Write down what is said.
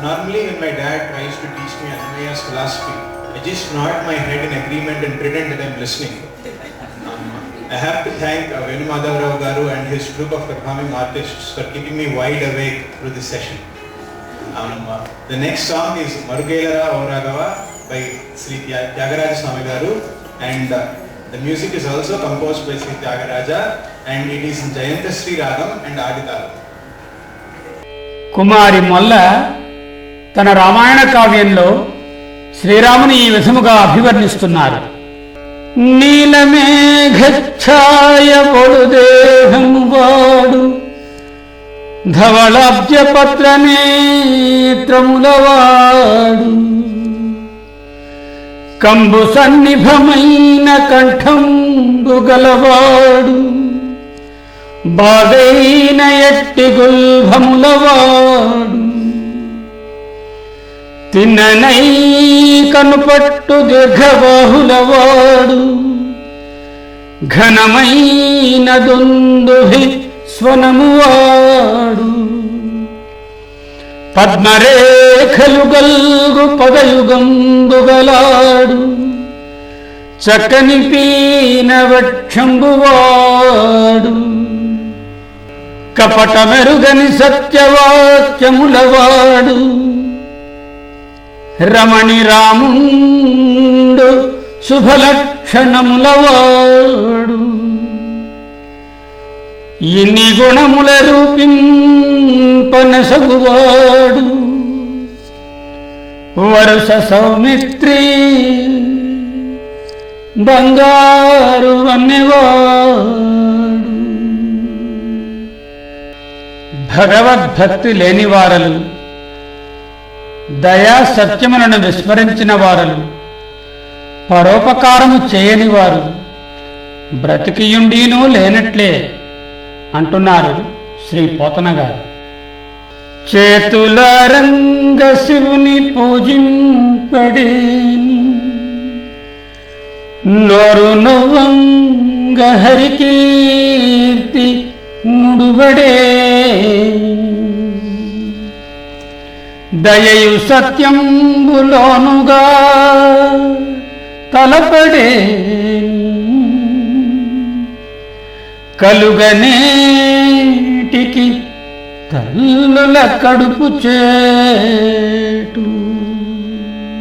Normally when my dad tries to teach me Annamayya's philosophy, I just nod my head in agreement and pretend that I'm listening. I have to thank Venu Madhav Rao Garu and his group of performing artists for keeping me wide awake through this session. The next song is Marugelara Oragava by Sri Tyagaraja Swami Garu, and the music is also composed by Sri Tyagaraja, and it is in Jayantasri Ragam and Aditalam. కుమారి మొల్ల తన రామాయణ కావ్యంలో శ్రీరాముని ఈ విధముగా అభివర్ణిస్తున్నారు. నీలమేఘఛాయ పొడుదేహము వాడు ధవళాబ్జపత్ర నేత్రములవాడు కంబు సన్నిభమైన కంఠంబు గలవాడు బాగైన ఎట్టి గుల్భములవాడు తిన్ననై కనుపట్టు దీర్ఘబాహులవాడు ఘనమైన దుందుభి స్వనమువాడు పద్మరేఖలు గల్గు పదయుగంబుగలాడు చక్కని పీన వక్షంబువాడు కపట మెరుగని సత్యవాక్యములవాడు రమణి రాముండు శుభలక్షణములవాడు ఇన్ని గుణముల రూపింపనసగువాడు వరుస సౌమిత్రి బంగారు వన్నెవాడు. భగవద్భక్తి లేనివారలు, దయా సత్యములను విస్మరించిన వారలు, పరోపకారము చేయనివారు బ్రతికియుండీనూ లేనట్లే అంటున్నారు శ్రీ పోతన గారు. చేతుల రంగ శివుని పూజింపడేని నోరు నవ్వంగ హరికీర్తి నుడుబడే దయయు సత్యంబులోనుగా తలపడే కలుగనేటికి తల్లుల కడుపు చేటు